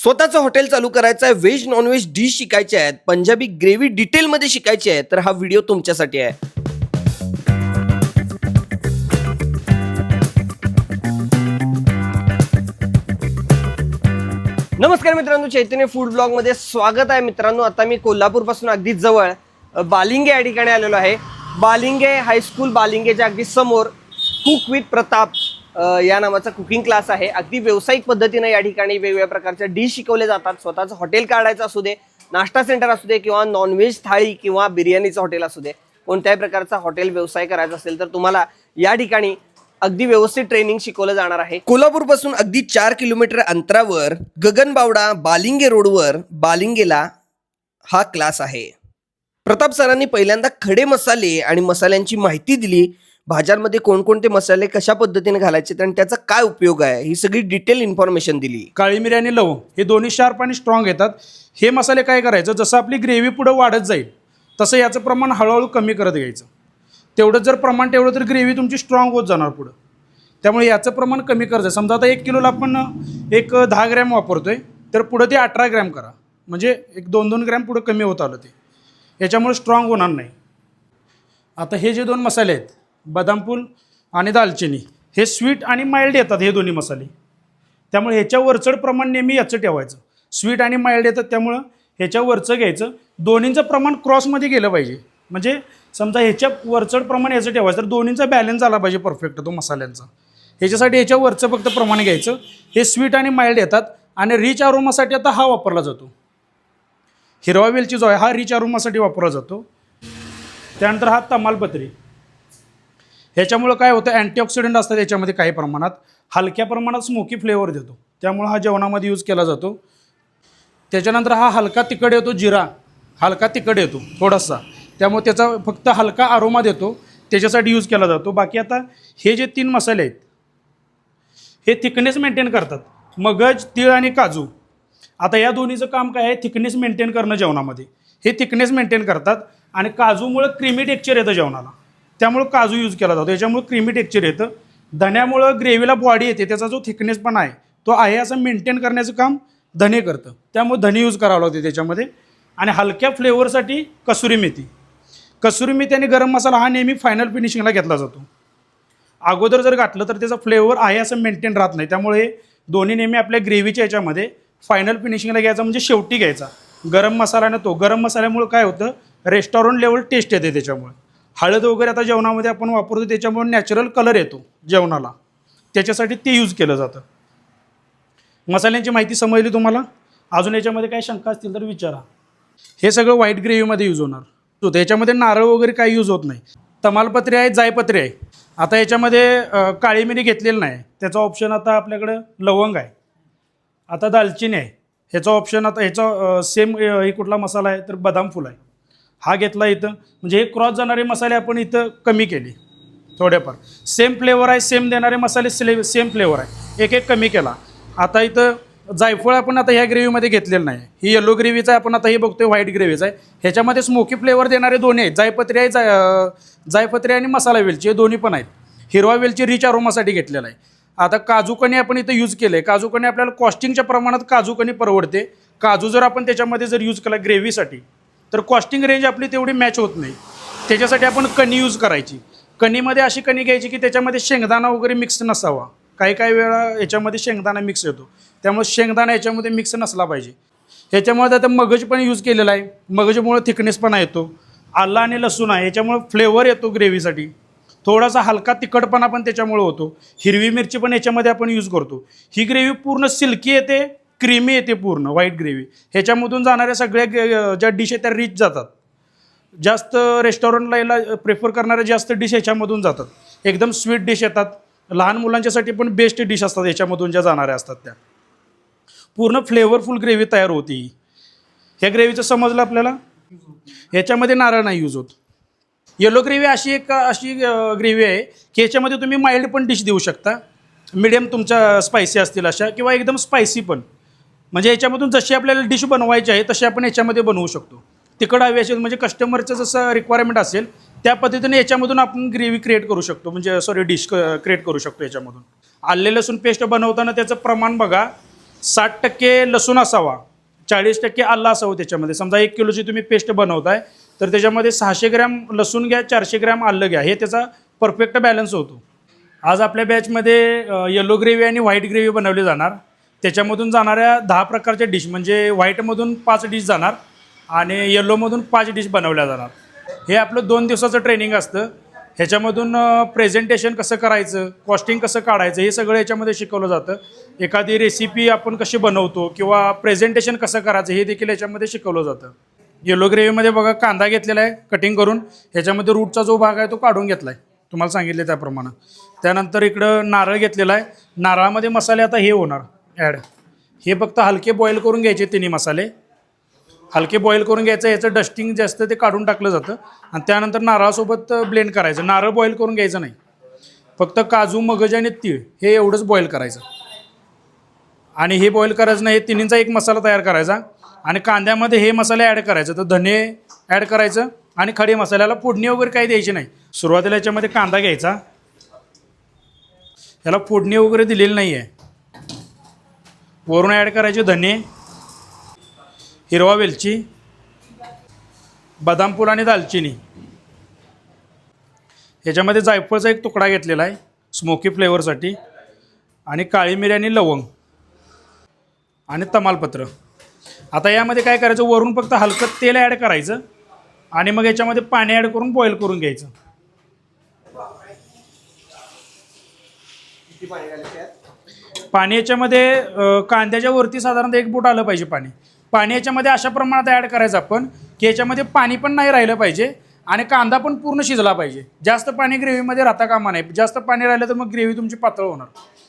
स्वतःचं हॉटेल चालू करायचं आहे, व्हेज नॉनव्हेज डिश शिकायचे आहेत, पंजाबी ग्रेव्ही डिटेलमध्ये शिकायची आहे, तर हा व्हिडिओ तुमच्यासाठी आहे. नमस्कार मित्रांनो, चैतन्य फूड ब्लॉगमध्ये स्वागत आहे. मित्रांनो, आता मी कोल्हापूरपासून अगदी जवळ बालिंगे या ठिकाणी आलेलो आहे. बालिंगे हायस्कूल बालिंगेच्या अगदी समोर कुक विथ प्रताप या नावाचा कुकिंग क्लास आहे. अगदी व्यावसायिक पद्धतीने या ठिकाणी वेगवेगळ्या प्रकारच्या डिश शिकवले जातात. स्वतःचं हॉटेल काढायचं असू दे, नाश्ता सेंटर असू दे, किंवा नॉनव्हेज थाळी किंवा बिर्याणीचं हॉटेल असू दे, कोणत्याही प्रकारचा हॉटेल व्यवसाय करायचा असेल तर तुम्हाला या ठिकाणी अगदी व्यवस्थित ट्रेनिंग शिकवलं जाणार आहे. कोल्हापूरपासून अगदी 4 किलोमीटर अंतरावर गगनबावडा बालिंगे रोडवर बालिंगेला हा क्लास आहे. प्रताप सरांनी पहिल्यांदा खडे मसाले आणि मसाल्यांची माहिती दिली. भाज्यांमध्ये कोणकोणते मसाले कशा पद्धतीने घालायचे आणि त्याचा काय उपयोग आहे ही सगळी डिटेल इन्फॉर्मेशन दिली. काळी मिरी आणि लवंग हे दोन्ही शार्प आणि स्ट्रॉंग येतात. हे मसाले काय करायचं, जसं आपली ग्रेव्ही पुढे वाढत जाईल तसं याचं प्रमाण हळूहळू कमी करत घ्यायचं. तेवढं जर प्रमाण ठेवलं तर ग्रेव्ही तुमची स्ट्रॉंग होत जाणार पुढं. त्यामुळे याचं प्रमाण कमी करायचं. समजा आता 1 किलोला आपण एक 10 ग्रॅम वापरतोय तर पुढं ते 18 ग्रॅम करा, म्हणजे एक 2-2 ग्रॅम पुढं कमी होत आलं. ते याच्यामुळे स्ट्रॉंग होणार नाही. आता हे जे 2 मसाले आहेत, बदामफूल आणि दालचिनी, हे स्वीट आणि माइल्ड येतात हे दोन्ही मसाले. त्यामुळे ह्याच्या वरचढ प्रमाण नेहमी याचं ठेवायचं. स्वीट आणि माइल्ड येतात त्यामुळं ह्याच्या वरचं घ्यायचं. दोन्हींचं प्रमाण क्रॉसमध्ये गेलं पाहिजे. म्हणजे समजा ह्याच्या वरचढ प्रमाण याचं ठेवायचं तर दोन्हींचा बॅलन्स झाला पाहिजे परफेक्ट तो मसाल्यांचा. ह्याच्यासाठी ह्याच्या वरचं फक्त प्रमाण घ्यायचं. हे स्वीट आणि माइल्ड येतात. आणि रिच अरोमासाठी आता हा वापरला जातो. हिरवा वेलची जो आहे हा रिच अरोमासाठी वापरला जातो. त्यानंतर हा तमालपत्री. ह्याच्यामुळं काय होतं, अँटीऑक्सिडंट असतात याच्यामध्ये काही प्रमाणात, हलक्या प्रमाणात स्मोकी फ्लेवर देतो. त्यामुळं हा जेवणामध्ये यूज केला जातो. त्याच्यानंतर हा हलका तिखट येतो, जिरा हलका तिखट येतो थोडासा, त्यामुळे त्याचा फक्त हलका अरोमा देतो, त्याच्यासाठी यूज केला जातो. बाकी आता हे जे 3 मसाले आहेत हे थिकनेस मेंटेन करतात. मगज, तीळ आणि काजू. आता या दोन्हीचं काम काय आहे, थिकनेस मेंटेन करणं जेवणामध्ये. हे थिकनेस मेंटेन करतात आणि काजूमुळं क्रीमी टेक्स्चर येतं जेवणाला, त्यामुळं काजू यूज केला जातो. याच्यामुळं क्रीमी टेक्स्चर येतं. धण्यामुळं ग्रेव्हीला बॉडी येते, त्याचा जो थिकनेस पण आहे तो आहे असं मेंटेन करण्याचं काम धने करतं. त्यामुळे धने यूज करावं लागते त्याच्यामध्ये. आणि हलक्या फ्लेवरसाठी कसुरी मेथी. कसुरी मेथी आणि गरम मसाला हा नेहमी फायनल फिनिशिंगला घेतला जातो. अगोदर जर घातलं तर त्याचा फ्लेवर आहे असं मेंटेन राहत नाही. त्यामुळे दोन्ही नेहमी आपल्या ग्रेव्हीच्या याच्यामध्ये फायनल फिनिशिंगला घ्यायचा, म्हणजे शेवटी घ्यायचा. गरम मसाला आणि तो गरम मसाल्यामुळे काय होतं, रेस्टॉरंट लेवल टेस्ट येते. त्याच्यामुळे हळद वगैरे आता जेवणामध्ये आपण वापरतो त्याच्यामुळे नॅचरल कलर येतो जेवणाला, त्याच्यासाठी ते यूज केलं जातं. मसाल्यांची माहिती समजली तुम्हाला? अजून याच्यामध्ये काही शंका असतील तर विचारा. हे सगळं व्हाईट ग्रेव्हीमध्ये यूज होणार. तो त्याच्यामध्ये नारळ वगैरे काही यूज होत नाही. तमालपत्री आहे, जायपत्री आहे. आता याच्यामध्ये काळी मिरी घेतलेली नाही, त्याचा ऑप्शन आता आपल्याकडं लवंग आहे. आता दालचिनी आहे, ह्याचा ऑप्शन आता ह्याचा सेम हे कुठला मसाला आहे तर बदाम फूल आहे, हा घेतला इथं. म्हणजे हे क्रॉस जाणारे मसाले आपण इथं कमी केले थोडेफार. सेम फ्लेवर आहे, सेम देणारे मसाले सेम फ्लेवर आहे, एक कमी केला. आता इथं जायफळ आपण आता ह्या ग्रेव्हीमध्ये घेतलेलं नाही. ही येलो ग्रेव्हीचा आहे, आपण आता हे बघतोय व्हाईट ग्रेव्हीचा आहे. ह्याच्यामध्ये स्मोकी फ्लेवर देणारे दोन्ही आहेत, जायपत्री आहे, जायपत्री आणि मसाला वेलची हे दोन्ही पण आहेत. हिरवा वेलची रिच अरोमासाठी घेतलेला आहे. आता काजूकणी आपण इथं यूज केलं आहे. काजूकणी आपल्याला कॉस्टिंगच्या प्रमाणात काजूकणी परवडते. काजू जर आपण त्याच्यामध्ये जर यूज केला ग्रेव्हीसाठी तर कॉस्टिंग रेंज आपली तेवढी मॅच होत नाही. त्याच्यासाठी आपण कणी यूज करायची. कणीमध्ये अशी कणी घ्यायची की त्याच्यामध्ये शेंगदाणा वगैरे मिक्स नसावा. काही वेळा याच्यामध्ये शेंगदाणा मिक्स येतो, त्यामुळे शेंगदाणा याच्यामध्ये मिक्स नसला पाहिजे. ह्याच्यामध्ये आता मगज पण यूज केलेला आहे, मगजमुळे थिकनेस पण येतो. आलं आणि लसूण आहे, याच्यामुळे फ्लेवर येतो ग्रेव्हीसाठी. थोडासा हलका तिखटपणा पण त्याच्यामुळे होतो. हिरवी मिरची पण याच्यामध्ये आपण यूज करतो. ही ग्रेव्ही पूर्ण सिल्की येते, क्रीमी येते पूर्ण व्हाईट ग्रेव्ही. ह्याच्यामधून जाणाऱ्या सगळ्या ज्या डिश आहेत त्या रिच जातात. जास्त रेस्टॉरंटला प्रेफर करणाऱ्या जास्त डिश ह्याच्यामधून जातात. एकदम स्वीट डिश येतात. लहान मुलांच्यासाठी पण बेस्ट डिश असतात याच्यामधून ज्या जाणाऱ्या असतात त्या. पूर्ण फ्लेवरफुल ग्रेव्ही तयार होती. ह्या ग्रेव्हीचं समजलं आपल्याला? ह्याच्यामध्ये नारळ नाही यूज होत. येलो ग्रेव्ही अशी ग्रेव्ही आहे की ह्याच्यामध्ये तुम्ही माइल्ड पण डिश देऊ शकता, मिडियम तुमच्या स्पायसी असतील अशा, किंवा एकदम स्पायसी पण. म्हणजे याच्यामधून जशी आपल्याला डिश बनवायची आहे तशी आपण याच्यामध्ये बनवू शकतो. तिखट हवी असेल म्हणजे कस्टमरचं जसं रिक्वायरमेंट असेल त्या पद्धतीने याच्यामधून आपण ग्रेव्ही क्रिएट करू शकतो, म्हणजे डिश क्रिएट करू शकतो याच्यामधून. आले लसूण पेस्ट बनवताना त्याचं प्रमाण बघा, 60% लसूण असावा, 40% आलं असावं त्याच्यामध्ये. समजा 1 किलोची तुम्ही पेस्ट बनवताय तर त्याच्यामध्ये 600 ग्रॅम लसूण घ्या, 400 ग्रॅम आलं घ्या, हे त्याचा परफेक्ट बॅलन्स होतो. आज आपल्या बॅचमध्ये येलो ग्रेव्ही आणि व्हाईट ग्रेव्ही बनवली जाणार. त्याच्यामधून जाणाऱ्या 10 प्रकारच्या डिश, म्हणजे व्हाईटमधून 5 डिश जाणार आणि येल्लोमधून 5 डिश बनवल्या जाणार. हे आपलं 2 दिवसाचं ट्रेनिंग असतं. ह्याच्यामधून प्रेझेंटेशन कसं करायचं, कॉस्टिंग कसं काढायचं, हे सगळं याच्यामध्ये शिकवलं जातं. एखादी रेसिपी आपण कशी बनवतो किंवा प्रेझेंटेशन कसं करायचं हे देखील याच्यामध्ये शिकवलं जातं. येलो ग्रेव्हीमध्ये बघा कांदा घेतलेला आहे कटिंग करून, ह्याच्यामध्ये रूटचा जो भाग आहे तो काढून घेतला आहे, तुम्हाला सांगितले त्याप्रमाणे. त्यानंतर इकडं नारळ घेतलेला आहे. नारळामध्ये मसाले आता हे होणार ॲड. हे फक्त हलके बॉईल करून घ्यायचे, तिन्ही मसाले हलके बॉईल करून घ्यायचं. याचं डस्टिंग जे असतं ते काढून टाकलं जातं आणि त्यानंतर नारळासोबत ब्लेंड करायचं. नारळ बॉईल करून घ्यायचं नाही, फक्त काजू, मगज आणि तीळ हे एवढंच बॉईल करायचं. आणि हे बॉईल करायचं नाही, हे तिन्हींचा एक मसाला तयार करायचा. आणि कांद्यामध्ये हे मसाले ॲड करायचं, तर धने ॲड करायचं आणि खडे मसाल्याला फोडणी वगैरे काही द्यायची नाही. सुरुवातीला याच्यामध्ये कांदा घ्यायचा, याला फोडणी वगैरे दिलेली नाही आहे. वरून ॲड करायचे धने, हिरवा वेलची, बदाम फूल आणि दालचिनी. ह्याच्यामध्ये जायफळचा एक तुकडा घेतलेला आहे स्मोकी फ्लेवरसाठी, आणि काळी मिरी आणि लवंग आणि तमालपत्र. आता यामध्ये काय करायचं, वरून फक्त हलकं तेल ॲड करायचं आणि मग याच्यामध्ये पाणी ॲड करून बॉईल करून घ्यायचं. पाणी याच्यामध्ये कांद्याच्या वरती साधारणतः 1 बोट आलं पाहिजे पाणी. पाणी याच्यामध्ये अशा प्रमाणात ॲड करायचं आपण की याच्यामध्ये पाणी पण नाही राहिलं पाहिजे आणि कांदा पण पूर्ण शिजला पाहिजे. जास्त पाणी ग्रेव्हीमध्ये राहता कामा नाही. जास्त पाणी राहिलं तर मग ग्रेव्ही तुमची पातळ होणार.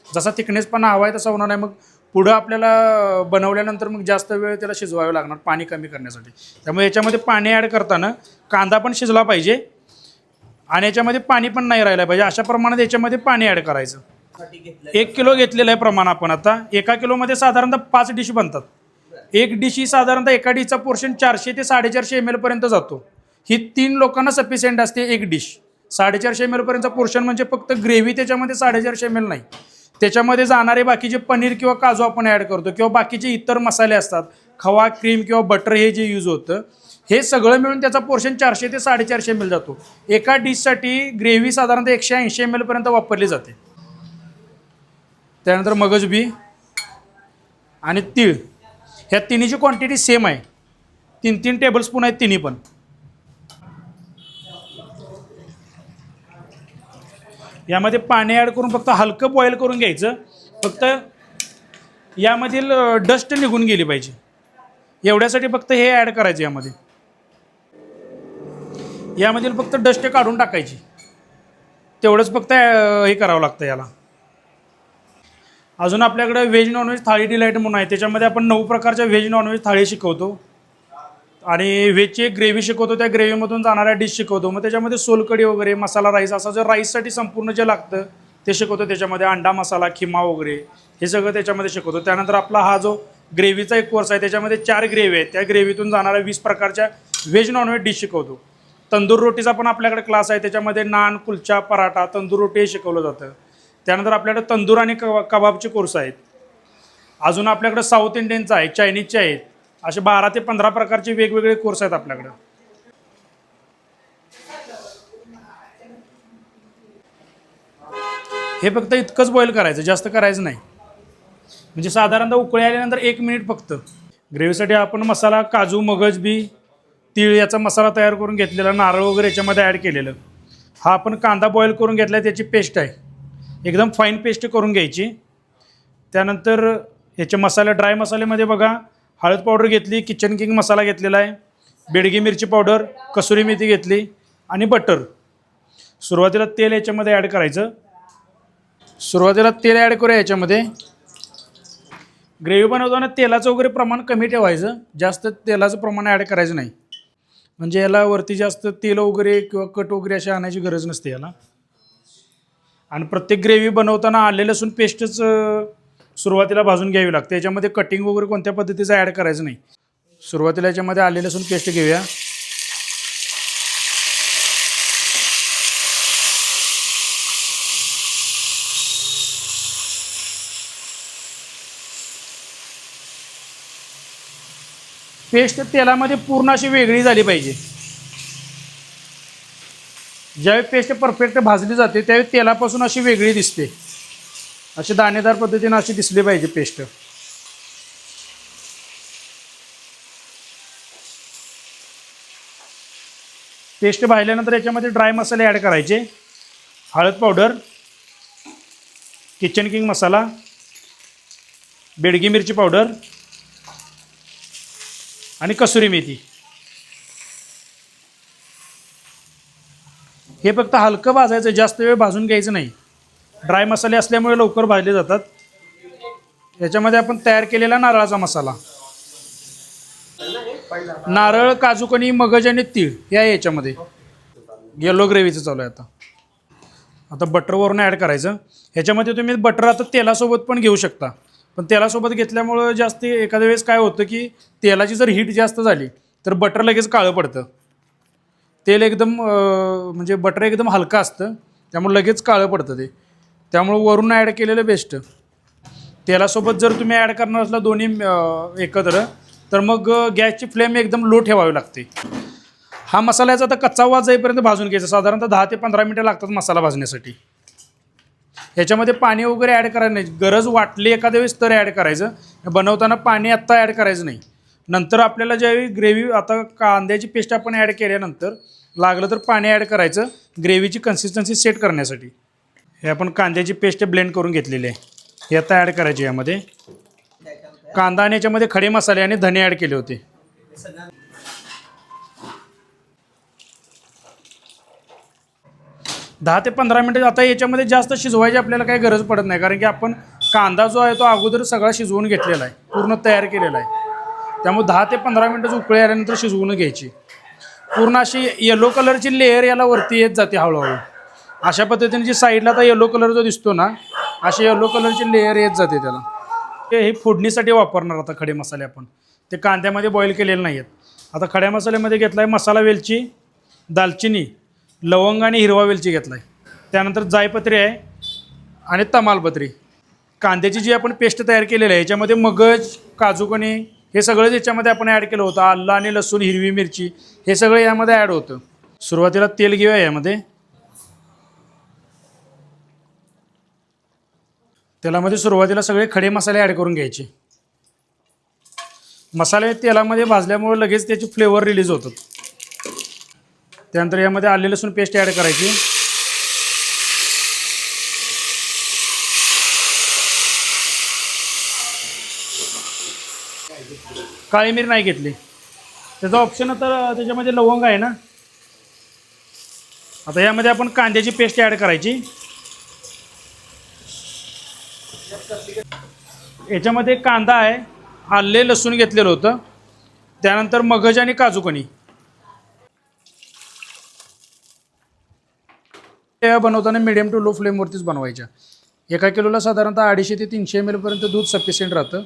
जसा थिकनेसपणा हवा आहे तसा होणार नाही. मग पुढं आपल्याला बनवल्यानंतर मग जास्त वेळ त्याला शिजवावं लागणार पाणी कमी करण्यासाठी. त्यामुळे याच्यामध्ये पाणी ॲड करताना कांदा पण शिजला पाहिजे आणि याच्यामध्ये पाणी पण नाही राहिलं पाहिजे. अशा प्रमाणात याच्यामध्ये पाणी ॲड करायचं. 1 किलो घेतलेलं आहे प्रमाण आपण. आता 1 किलोमध्ये साधारणतः 5 डिश बनतात. एक डिश ही साधारणतः एका डिशचा पोर्शन 400 ते 450 ml पर्यंत जातो. ही 3 लोकांना सफिशियंट असते एक डिश. 450 ml पर्यंतचा पोर्शन म्हणजे फक्त ग्रेव्ही त्याच्यामध्ये 450 ml नाही, त्याच्यामध्ये जाणारे बाकीचे पनीर किंवा काजू आपण ॲड करतो किंवा बाकीचे इतर मसाले असतात, खवा, क्रीम किंवा बटर हे जे यूज होतं, हे सगळं मिळून त्याचा पोर्शन 400 ते 450 ml जातो. एका डिशसाठी ग्रेव्ही साधारणतः 180 ml पर्यंत वापरली जाते. त्यानंतर मगज बी आणि तीळ, ह्या तिन्हीची क्वांटिटी सेम आहे. 3-3 टेबलस्पून आहेत तिन्ही पण. यामध्ये पाणी ॲड करून फक्त हलकं बॉईल करून घ्यायचं. फक्त यामधील डस्ट निघून गेली पाहिजे एवढ्यासाठी फक्त हे ॲड करायचं. यामधील फक्त डस्ट काढून टाकायची, तेवढंच फक्त हे करावं लागतं याला. अजून आपल्याकडे व्हेज नॉनव्हेज थाळी डिलाईट म्हणून आहे. त्याच्यामध्ये आपण 9 प्रकारच्या व्हेज नॉनव्हेज थाळी शिकवतो आणि व्हेजची एक ग्रेव्ही शिकवतो. त्या ग्रेव्हीमधून जाणाऱ्या डिश शिकवतो. मग त्याच्यामध्ये सोलकढी वगैरे, मसाला राईस, असं जर राईससाठी संपूर्ण जे लागतं ते शिकवतो. त्याच्यामध्ये अंडा मसाला, खिमा वगैरे हे सगळं त्याच्यामध्ये शिकवतो. त्यानंतर आपला हा जो ग्रेव्हीचा एक कोर्स आहे त्याच्यामध्ये 4 ग्रेव्ही आहेत. त्या ग्रेव्हीतून जाणाऱ्या 20 प्रकारच्या व्हेज नॉनव्हेज डिश शिकवतो. तंदूर रोटीचा पण आपल्याकडे क्लास आहे. त्याच्यामध्ये नान, कुलचा, पराठा, तंदूर रोटी हे शिकवलं जातं. त्यानंतर आपल्याकडे तंदूर आणि कबाबचे कोर्स आहेत. अजून आपल्याकडे साऊथ इंडियनचा आहे, चायनीजचे आहेत. असे 12 ते 15 प्रकारचे वेगवेगळे कोर्स आहेत आपल्याकडे. हे फक्त इतकंच बॉईल करायचं, जास्त करायचं नाही. म्हणजे साधारणतः उकळी आल्यानंतर 1 मिनिट फक्त. ग्रेव्हीसाठी आपण मसाला काजू, मगज बी, तीळ याचा मसाला तयार करून घेतलेला, नारळ वगैरे याच्यामध्ये ॲड केलेलं. हा आपण कांदा बॉईल करून घेतला, त्याची पेस्ट आहे. एकदम फाईन पेस्ट करून घ्यायची. त्यानंतर याचे मसाले, ड्राय मसाल्यामध्ये बघा हळद पावडर घेतली, किचन किंग मसाला घेतलेला आहे, बेडगी मिरची पावडर, कसुरी मेथी घेतली आणि बटर. सुरुवातीला तेल याच्यामध्ये ॲड करायचं. सुरुवातीला तेल ॲड करूया याच्यामध्ये. ग्रेव्ही बनवताना तेलाचं वगैरे प्रमाण कमी ठेवायचं, जास्त तेलाचं प्रमाण ॲड करायचं नाही. म्हणजे याला वरती जास्त तेल वगैरे किंवा कट वगैरे अशी आणायची गरज नसते याला. आणि प्रत्येक ग्रेव्ही बनवताना आले लसूण पेस्टच सुरुवातीला भाजून घ्यावी लागते. याच्यामध्ये कटिंग वगैरे कोणत्या पद्धतीचं ॲड करायचं नाही. सुरुवातीला याच्यामध्ये आले लसूण पेस्ट घेऊया. पेस्ट तेलामध्ये पूर्ण अशी वेगळी झाली पाहिजे. ज्यावेळी पेस्ट परफेक्ट भाजली जाते त्यावेळी तेलापासून अशी वेगळी दिसते. अशी दाणेदार पद्धतीने अशी दिसली पाहिजे पेस्ट. पेस्ट भाजल्यानंतर याच्यामध्ये ड्राय मसाले ॲड करायचे. हळद पावडर, किचन किंग मसाला, बेडगी मिरची पावडर आणि कसुरी मेथी. हे फक्त हलकं भाजायचं, जास्त वेळ भाजून घ्यायचं नाही. ड्राय मसाले असल्यामुळे लवकर भाजले जातात. याच्यामध्ये आपण तयार केलेला नारळाचा मसाला, नारळ, काजूकणी, मगज आणि तीळ हे आहे याच्यामध्ये. येलो ग्रेव्हीचं चालू आहे आता बटरवरून ॲड करायचं. ह्याच्यामध्ये तुम्ही बटर आता तेलासोबत पण घेऊ शकता, पण तेलासोबत घेतल्यामुळं जास्त एखाद्या वेळेस काय होतं की तेलाची जर हीट जास्त झाली तर बटर लगेच काळं पडतं. तेल एकदम म्हणजे बटर एकदम हलका असतं, त्यामुळे लगेच काळं पडतं ते. त्यामुळं वरून ॲड केलेलं बेस्ट. तेलासोबत जर तुम्ही ॲड करणार असला दोन्ही एकत्र, तर मग गॅसची फ्लेम एकदम लो ठेवावी लागते. हा मसाल्याचा आता कच्चा वास जाईपर्यंत भाजून घ्यायचा. साधारणतः 10 ते 15 मिनटं लागतात मसाला भाजण्यासाठी. ह्याच्यामध्ये पाणी वगैरे ॲड करायचं नाही. गरज वाटली एखाद्या वेळेस तर ॲड करायचं. बनवताना पाणी आत्ता ॲड करायचं नाही. नंतर आपल्याला ज्यावेळी ग्रेव्ही, आता कांद्याची पेस्ट आपण ॲड केल्यानंतर लागलं तर पाणी ॲड करायचं ग्रेव्हीची कन्सिस्टन्सी सेट करण्यासाठी. हे आपण कांद्याची पेस्ट ब्लेंड करून घेतलेली आहे, हे आता ॲड करायची यामध्ये. कांदा आणि याच्यामध्ये खडे मसाले आणि धने ॲड केले होते. 10 ते 15 मिनटं. आता याच्यामध्ये जास्त शिजवायची आपल्याला काही गरज पडत नाही, कारण की आपण कांदा जो आहे तो अगोदर सगळा शिजवून घेतलेला आहे, पूर्ण तयार केलेला आहे. त्यामुळे 10 ते 15 मिनटं उकळी आल्यानंतर शिजवून घ्यायची. पूर्ण अशी येलो कलरची लेअर याला वरती येत जाते हळूहळू. अशा पद्धतीने जी साईडला आता येलो कलर जो दिसतो ना, अशी येलो कलरची लेअर येत जाते त्याला. हे फोडणीसाठी वापरणार आता खडे मसाले आपण. ते कांद्यामध्ये बॉईल केलेले नाही आहेत. आता खड्या मसाल्यामध्ये घेतला आहे मसाला वेलची, दालचिनी, लवंग आणि हिरवा वेलची घेतला आहे. त्यानंतर जायपत्री आहे आणि तमालपत्री. कांद्याची जी आपण पेस्ट तयार केलेली आहे याच्यामध्ये मगज, काजूकणी हे सगळंच याच्यामध्ये आपण ॲड केलं होतं. आलं आणि लसूण, हिरवी मिरची हे सगळं यामध्ये ॲड होतं. सुरुवातीला तेल घेऊया यामध्ये. तेलामध्ये सुरुवातीला सगळे खडे मसाले ॲड करून घ्यायचे. मसाले तेलामध्ये भाजल्यामुळे लगेच त्याची फ्लेवर रिलीज होतात. त्यानंतर यामध्ये आले लसूण पेस्ट ॲड करायची. काळी मिरी नाही घेतली, त्याचा ऑप्शन आता त्याच्यामध्ये लवंग आहे ना. आता यामध्ये आपण कांद्याची पेस्ट ॲड करायची. याच्यामध्ये कांदा आहे, आले लसूण घेतलेलं होतं, त्यानंतर मगज आणि काजूकणी. त्या बनवताना मिडियम टू लो फ्लेमवरतीच बनवायच्या. 1 किलोला साधारणतः 250 ते 300 ml पर्यंत दूध सफिशियंट राहतं.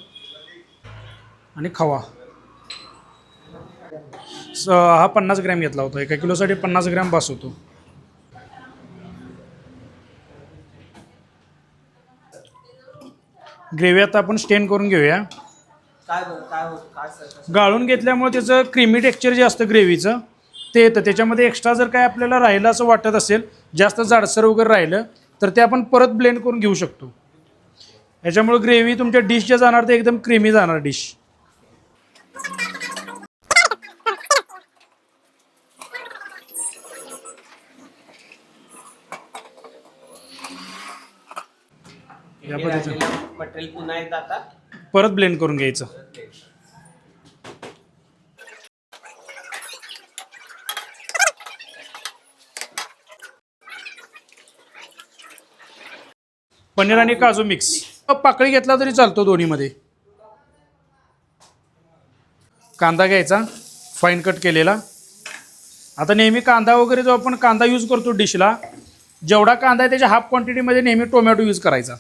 आणि खवा हा 50 ग्रॅम घेतला होता. 1 किलोसाठी 50 ग्रॅम बस होतो. ग्रेव्ही आता आपण स्टेन करून घेऊया. गाळून घेतल्यामुळे त्याचं क्रीमी टेक्स्चर जे असतं ग्रेव्हीचं ते येतं. त्याच्यामध्ये एक्स्ट्रा जर काय आपल्याला राहिलं असं वाटत असेल, जास्त जाडसर वगैरे राहिलं तर ते आपण परत ब्लेंड करून घेऊ शकतो. याच्यामुळे ग्रेव्ही तुमच्या डिश जे जाणार ते एकदम क्रीमी जाणार डिश. या पद्धतीने मटेरियल पुन्हा एकदा आता परत ब्लेंड करून घ्यायचं. पनीर आणि काजू मिक्स. पाकळी घेतला तरी चालतो दोन्हीमध्ये. कांदा घ्यायचा फाईन कट केलेला. आता नेहमी कांदा वगैरे जो आपण कांदा यूज करतो डिशला, जेवढा कांदा आहे त्याच्या हाफ क्वांटिटीमध्ये नेहमी टोमॅटो यूज करायचा.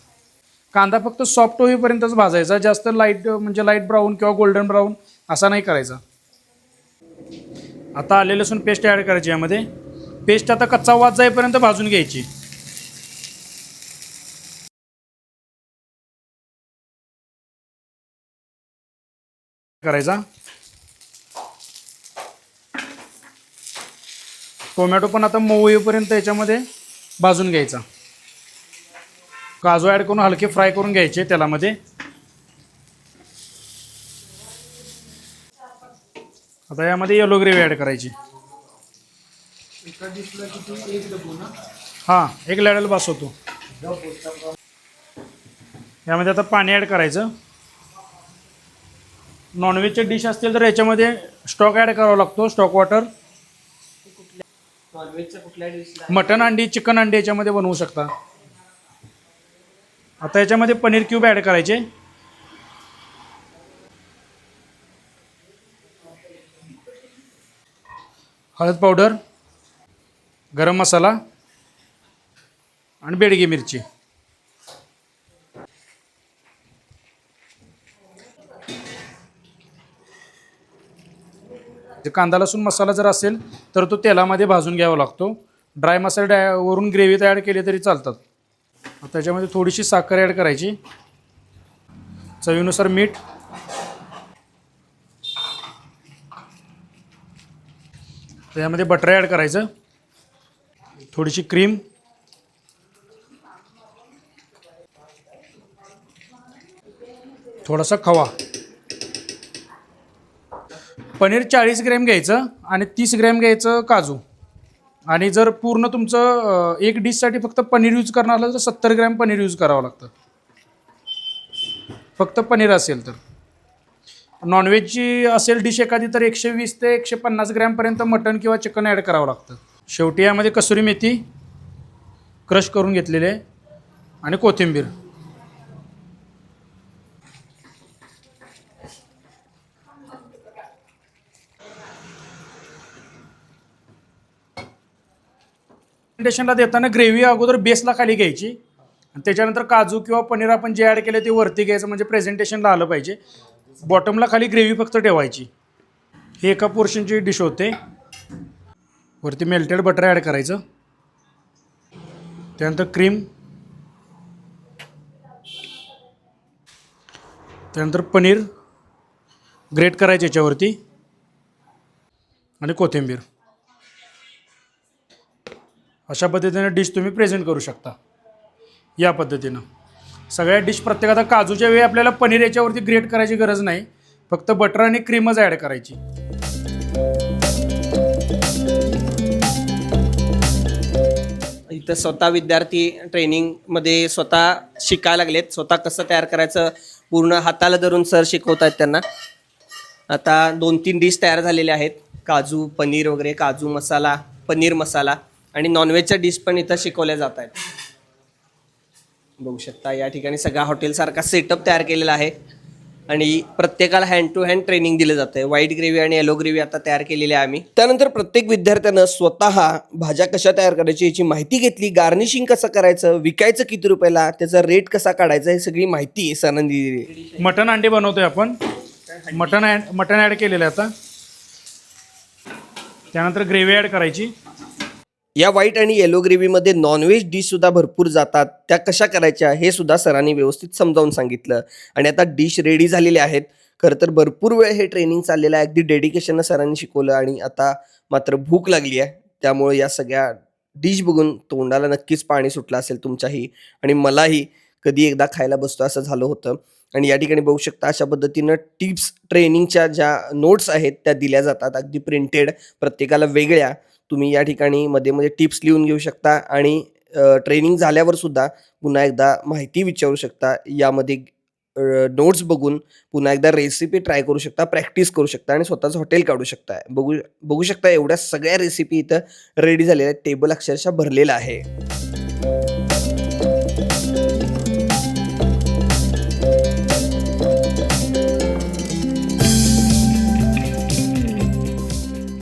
कांदा फक्त सॉफ्ट होईपर्यंतच भाजायचा, जास्त लाईट म्हणजे लाईट ब्राऊन किंवा गोल्डन ब्राऊन असा नाही करायचा. आता आले लसूण पेस्ट ॲड करायची यामध्ये. पेस्ट आता कच्चा वास जाईपर्यंत भाजून घ्यायची. करायचा टोमॅटो पण आता मऊ येईपर्यंत याच्यामध्ये भाजून घ्यायचा. काजू ॲड करून हलके फ्राय करून घ्यायचे तेलामध्ये. आता यामध्ये येलो ग्रेव्ही ॲड करायची. हां, एक लॅडल बास होतो. यामध्ये आता पाणी ॲड करायचं. नॉनव्हेजचे डिश असतील तर याच्यामध्ये स्टॉक ॲड करावा लागतो, स्टॉक वॉटर. मटन अंडी, चिकन अंडी याच्यामध्ये बनवू शकता. आता याच्यामध्ये पनीर क्यूब ॲड करायचे. हळद पावडर, गरम मसाला आणि बेडगी मिरची. कांदा लसूण मसाला जर असेल तर तो तेलामध्ये भाजून घ्यावा लागतो. ड्राय मसाले वरून ग्रेव्हीत ॲड केले तरी चालतात. त्याच्यामध्ये थोडीशी साखर ॲड करायची, चवीनुसार मीठ, त्यामध्ये बटर ॲड करायचं, थोडीशी क्रीम, थोडासा खवा. पनीर 40 ग्रॅम घ्यायचं आणि 30 ग्रॅम घ्यायचं काजू. आणि जर पूर्ण तुमचं एक डिशसाठी फक्त पनीर यूज करणार असेल तर 70 ग्रॅम पनीर यूज करावं लागतं, फक्त पनीर असेल तर. नॉनव्हेजची असेल डिश एखादी तर 120 ते 150 ग्रॅमपर्यंत मटण किंवा चिकन ॲड करावं लागतं. शेवटी यामध्ये कसुरी मेथी क्रश करून घेतलेली आहे आणि कोथिंबीर. प्रेझेंटेशनला देताना ग्रेव्ही अगोदर बेसला खाली घ्यायची आणि त्याच्यानंतर काजू किंवा पनीर आपण जे ॲड केलं ते वरती घ्यायचं, म्हणजे प्रेझेंटेशनला आलं पाहिजे. बॉटमला खाली ग्रेव्ही फक्त ठेवायची. ही एका पोर्शनची डिश होते. वरती मेल्टेड बटर ॲड करायचं, त्यानंतर क्रीम, त्यानंतर पनीर ग्रेट करायचं याच्यावरती आणि कोथिंबीर. अशा पद्धतीने डिश तुम्ही प्रेझेंट करू शकता. या पद्धतीनं सगळ्या डिश प्रत्येक. आता काजूच्या वेळी आपल्याला पनीर याच्यावरती ग्रेट करायची गरज नाही, फक्त बटर आणि क्रीमच ॲड करायची. इथं स्वतः विद्यार्थी ट्रेनिंगमध्ये स्वतः शिकायला लागलेत. स्वतः कसं तयार करायचं पूर्ण हाताला धरून सर शिकवत आहेत त्यांना. आता 2-3 डिश तयार झालेल्या आहेत, काजू पनीर वगैरे, काजू मसाला, पनीर मसाला आणि नॉनव्हेजच्या डिश पण इथं शिकवल्या जात आहेत. बघू शकता या ठिकाणी सगळा हॉटेलसारखा सेटअप तयार केलेला आहे आणि प्रत्येकाला हँड टू हँड ट्रेनिंग दिलं जातं आहे. व्हाईट ग्रेव्ही आणि येलो ग्रेव्ही आता तयार केलेली आहे आम्ही. त्यानंतर प्रत्येक विद्यार्थ्यानं स्वतः भाज्या कशा तयार करायची याची माहिती घेतली. गार्निशिंग कसं करायचं, विकायचं किती रुपयाला, त्याचा रेट कसा काढायचा, ही सगळी माहिती सरांनी दिली. मटन अंडे बनवतोय आपण. मटन ॲड केलेलं आहे आता. त्यानंतर ग्रेव्ही ॲड करायची. या व्हाईट आणि येलो ग्रेव्हीमध्ये नॉनव्हेज डिशसुद्धा भरपूर जातात. त्या कशा करायच्या हे सुद्धा सरांनी व्यवस्थित समजावून सांगितलं आणि आता डिश रेडी झालेल्या आहेत. खरं तर भरपूर वेळ हे ट्रेनिंग चाललेलं आहे, अगदी डेडिकेशननं सरांनी शिकवलं आणि आता मात्र भूक लागली आहे. त्यामुळे या सगळ्या डिश बघून तोंडाला नक्कीच पाणी सुटलं असेल तुमच्याही आणि मलाही कधी एकदा खायला बसतो असं झालं होतं. आणि या ठिकाणी बघू शकता अशा पद्धतीनं टिप्स, ट्रेनिंगच्या ज्या नोट्स आहेत त्या दिल्या जातात, अगदी प्रिंटेड, प्रत्येकाला वेगळ्या. तुम्ही या ठिकाणी मध्ये मध्ये टिप्स लिहून घेऊ शकता आणि ट्रेनिंग झाल्यावर सुद्धा पुन्हा एकदा माहिती विचारू शकता. यामध्ये नोट्स बघून पुन्हा एकदा रेसिपी ट्राय करू शकता, प्रॅक्टिस करू शकता आणि स्वतःचं हॉटेल काढू शकता. बघू शकता एवढ्या सगळ्या रेसिपी इथं रेडी झालेल्या आहेत. टेबल अक्षरशः भरलेला आहे.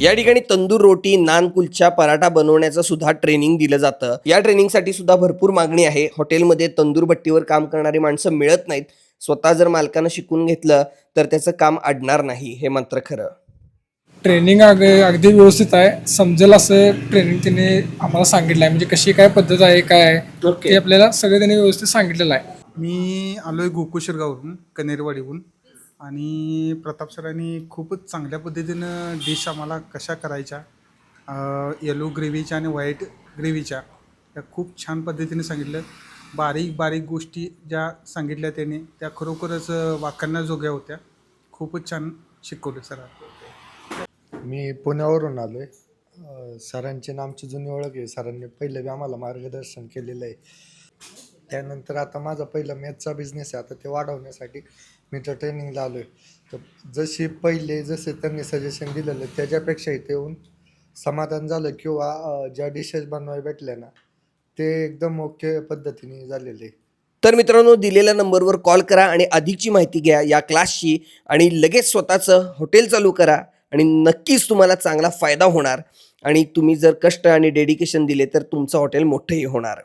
या ठिकाणी तंदूर रोटी, नान, कुलचा, पराठा बनवण्याचं सुद्धा ट्रेनिंग दिलं जातं. या ट्रेनिंगसाठी सुद्धा भरपूर मागणी आहे. हॉटेलमध्ये तंदूर भट्टीवर काम करणारी माणसं मिळत नाहीत. स्वतः जर मालकानं शिकून घेतलं तर त्याचं काम अडणार नाही, हे मात्र खरं. ट्रेनिंग अगदी व्यवस्थित आहे. समजेल असं ट्रेनिंग त्यांनी आम्हाला सांगितलं आहे, म्हणजे कशी काय पद्धत आहे, काय आहे ते आपल्याला सगळं त्यांनी व्यवस्थित सांगितलेलं आहे. मी आलोय गोकुळशिरगावरून, कनेरवाडीहून आणि प्रताप सरांनी खूपच चांगल्या पद्धतीनं डिश आम्हाला कशा करायच्या येलो ग्रेव्हीच्या आणि व्हाईट ग्रेव्हीच्या त्या खूप छान पद्धतीने सांगितलं. बारीक बारीक गोष्टी ज्या सांगितल्या त्याने त्या खरोखरच वाखाणण्याजोग्या होत्या. खूपच छान शिकवलं सरांनी. मी पुण्यावरून आलो आहे. सरांची आणि आमची जुनी ओळख आहे. सरांनी पहिलं बी आम्हाला मार्गदर्शन केलेलं आहे. त्यानंतर आता माझा पहिला मॅथचा बिझनेस आहे. आता ते वाढवण्यासाठी मी तर ट्रेनिंगला आलो आहे. तर जसे त्यांनी सजेशन दिलेलं त्याच्यापेक्षा इथे येऊन समाधान झालं किंवा ज्या डिशेस बनवायला भेटल्या ना ते एकदम ओके पद्धतीने झालेले आहे. तर मित्रांनो, दिलेल्या नंबरवर कॉल करा आणि अधिकची माहिती घ्या या क्लासची आणि लगेच स्वतःचं हॉटेल चालू करा आणि नक्कीच तुम्हाला चांगला फायदा होणार. आणि तुम्ही जर कष्ट आणि डेडिकेशन दिले तर तुमचं हॉटेल मोठंही होणार.